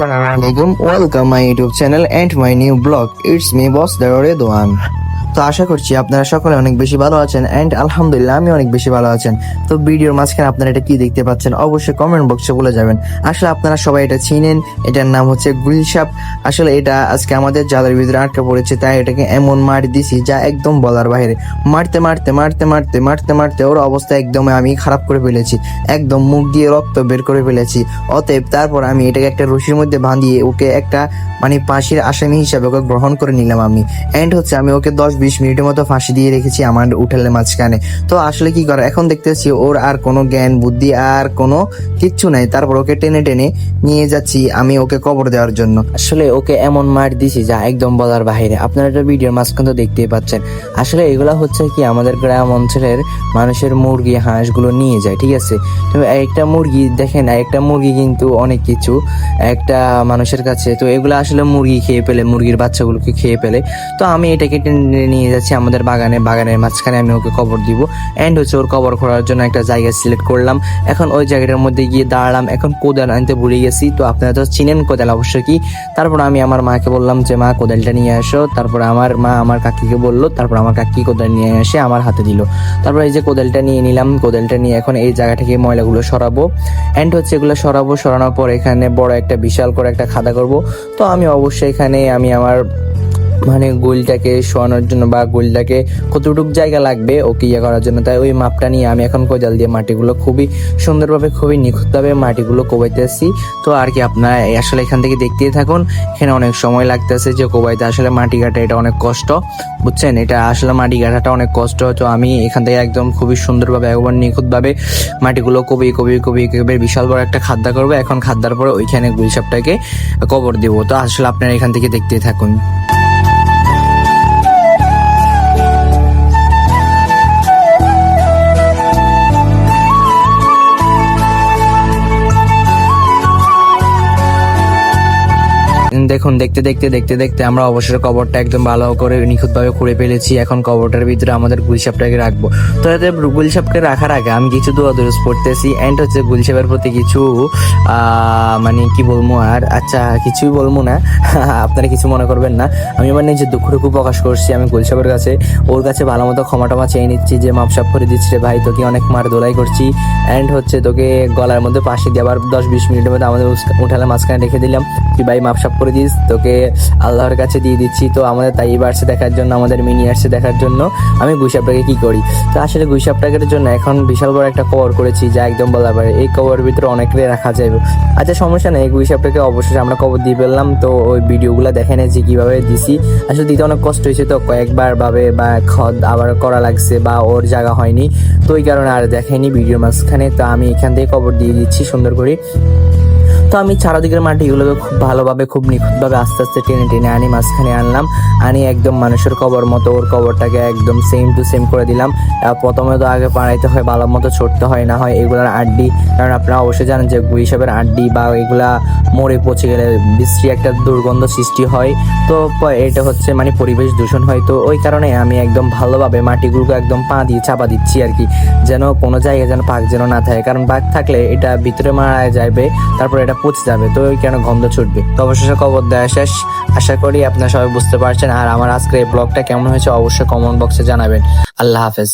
Assalamualaikum. Welcome my YouTube channel and my new blog. It's me boss Ridwan. তো আশা করছি আপনারা সকলে অনেক বেশি ভালো আছেন এন্ড আলহামদুলিল্লাহ আমি অনেক বেশি ভালো আছেন। তো ভিডিওর মাঝখানে আপনারা এটা কি দেখতে পাচ্ছেন অবশ্যই কমেন্ট বক্সে বলে যাবেন। আসলে আপনারা সবাই এটা চিনেন, এটার নাম হচ্ছে গুলশাপ। আসলে এটা আজকে আমাদের জালের ভিতরে আটকা পড়েছে, তাই এটাকে এমন মার দিছি যা একদম বলার বাইরে। মারতে মারতে মারতে মারতে মারতে মারতে ওর অবস্থা একদম আমি খারাপ করে ফেলেছি, একদম মুখ দিয়ে রক্ত বের করে ফেলেছি। অতএব তারপর আমি এটাকে একটা রশির মধ্যে বাঁধিয়ে ওকে একটা ফাঁসির আসামি হিসাবে ওকে গ্রহণ করে নিলাম আমি। এন্ড হচ্ছে আমি ওকে 10-20 মিনিটের মতো ফাঁসি দিয়ে রেখেছি আমার উঠালের মাঝখানে। তো আসলে কি করে এখন দেখতেছি ওর আর কোনো জ্ঞান বুদ্ধি আর কোনো কিচ্ছু নাই। তারপর ওকে টেনে টেনে নিয়ে যাচ্ছি আমি ওকে কবর দেওয়ার জন্য। আসলে ওকে এমন মার দিছি যা একদম বলার বাইরে। আপনারা এটা ভিডিওর মাঝখানে তো দেখতেই পাচ্ছেন। আসলে এগুলা হচ্ছে কি আমাদের গ্রাম অঞ্চলের মানুষের মুরগি হাঁসগুলো নিয়ে যায়, ঠিক আছে। তো একটা মুরগি দেখেন, একটা মুরগি কিন্তু অনেক কিছু একটা মানুষের কাছে। তো এগুলো আসলে মুরগি খেয়ে ফেলে, মুরগির বাচ্চাগুলোকে খেয়ে ফেলে। তো আমি এটাকে টেনে নিয়ে যাচ্ছি আমাদের বাগানের মাঝখানে আমি ওকে কবর দিব। এন্ড হচ্ছে ওর কবর করার জন্য একটা জায়গা সিলেক্ট করলাম। এখন ওই জায়গাটার মধ্যে গিয়ে দাঁড়ালাম। এখন কোদাল আনতে ভুলে গেছি, তো আপনারা তো চিনেন কোদাল অবশ্যই কি। তারপর আমি আমার মাকে বললাম যে মা কোদালটা নিয়ে আসো। তারপর আমার মা আমার কাকিকে বললো, তারপর আমার কাকি কোদাল নিয়ে এসে আমার হাতে দিল। তারপর এই যে কোদালটা নিয়ে নিলাম, কোদালটা নিয়ে এখন এই জায়গা থেকে ময়লাগুলো সরাবো। এন্ড হচ্ছে এগুলো সরানোর পর এখানে বড় একটা বিশাল করে একটা খাদা করব। তো আমি অবশ্যই এখানে আমি আমার গোলটাকে শোয়ানোর জন্য বা গোলটাকে কতটুক জায়গা লাগবে ওকে ইয়ে করার জন্য, তাই ওই মাপটা নিয়ে আমি এখন কোদাল দিয়ে মাটিগুলো খুবই সুন্দরভাবে খুবই নিখুঁতভাবে মাটিগুলো কোবাইতেছি। তো আর কি আপনারা আসলে এখান থেকে দেখতেই থাকুন। এখানে অনেক সময় লাগতেছে যে কোবাইতে, আসলে মাটি কাটা এটা অনেক কষ্ট, বুঝছেন। এটা আসলে মাটি কাটাটা অনেক কষ্ট। তো আমি এখান থেকে একদম খুবই সুন্দরভাবে একবার নিখুঁতভাবে মাটিগুলো কবি বিশাল বড় একটা খাদ্দা করবো। এখন খাদ্দার পরে ওইখানে গুলশাপটাকে কবর দেবো। তো আসলে আপনারা এখান থেকে দেখতেই থাকুন। দেখুন দেখতে দেখতে আমরা অবসর কবরটা একদম ভালো করে নিখুঁতভাবে খুঁড়ে ফেলেছি। এখন কবরটার ভিতরে আমাদের গুলশাপটাকে রাখবো। তো এতে গুলশাপকে রাখার আগে আমি কিছু দোয়া দরুদ পড়তেছি। এন্ড হচ্ছে গুলশাপের প্রতি কিছু কি বলবো আর, আচ্ছা কিছুই বলবো না আপনারা কিছু মনে করবেন না। আমি আমার নিজের দুঃখটুকু প্রকাশ করছি। আমি গুলশাপের কাছে ওর কাছে ভালো মতো ক্ষমা চেয়ে নিচ্ছি যে মাপসাপ করে দিচ্ছি রে ভাই, তোকে অনেক মার দোলাই করছি। এন্ড হচ্ছে তোকে গলার মধ্যে পাশে দিয়ে আবার 10-20 মিনিটের মধ্যে আমাদের উঠালে মাঝখানে রেখে দিলাম। তুই ভাই মাপসাপ করে দিস, তোকে আল্লাহর কাছে দিয়ে দিচ্ছি। তো আমাদের তাইবা আসছে দেখার জন্য, আমাদের মিনি আসছে দেখার জন্য আমি গুইসাপটাকে কি করি। তো আসলে গুইসাপটাকের জন্য এখন বিশাল বড় একটা কবর করেছি যা একদম বলা পারে। এই কবরের ভিতরে অনেকটাই রাখা যাবে। আচ্ছা সমস্যা নেই, গুইসাপটাকে অবশ্যই আমরা কবর দিয়ে ফেললাম। তো ওই ভিডিওগুলো দেখে নিয়েছি কিভাবে দিছি। আসলে দিতে অনেক কষ্ট হয়েছে, তো কয়েকবার ভাবে বা আবার করা লাগছে বা ওর জায়গা হয়নি, তো ওই কারণে আর দেখাইনি ভিডিওর মাঝখানে। তো আমি এখান থেকে কবর দিয়ে দিচ্ছি সুন্দর করে। তো আমি চারদিকের মাটিগুলোকে খুব ভালোভাবে খুব নিখুঁতভাবে আস্তে আস্তে টেনে টেনে আনি মাঝখানে আনলাম। আনি একদম মানুষের কবর মতো ওর কবরটাকে একদম সেম টু সেম করে দিলাম। প্রথমে তো আগে পাড়াইতে হয়, ভালো মতো ছড়তে হয়, না হয় এগুলার আড্ডি, কারণ আপনারা অবশ্যই জানেন যে গুইসাপের আড্ডি বা এগুলা মরে পচে গেলে বিশ্রী একটা দুর্গন্ধ সৃষ্টি হয়। তো এটা হচ্ছে পরিবেশ দূষণ হয়। তো ওই কারণে আমি একদম ভালোভাবে মাটিগুলোকে একদম পা দিয়ে চাপা দিচ্ছি আর কি, যেন কোনো জায়গায় যেন পাক যেন না থাকে। কারণ পাক থাকলে এটা ভিতরে মারা যাবে, তারপর এটা পচে যাবে, তো ওই কেন গন্ধ ছুটবে। তো অবশেষে কবর দেওয়া শেষ। আশা করি আপনারা সবাই বুঝতে পারছেন। আর আমার আজকের এই ব্লগটা কেমন হয়েছে অবশ্যই কমেন্ট বক্সে জানাবেন। আল্লাহ হাফেজ।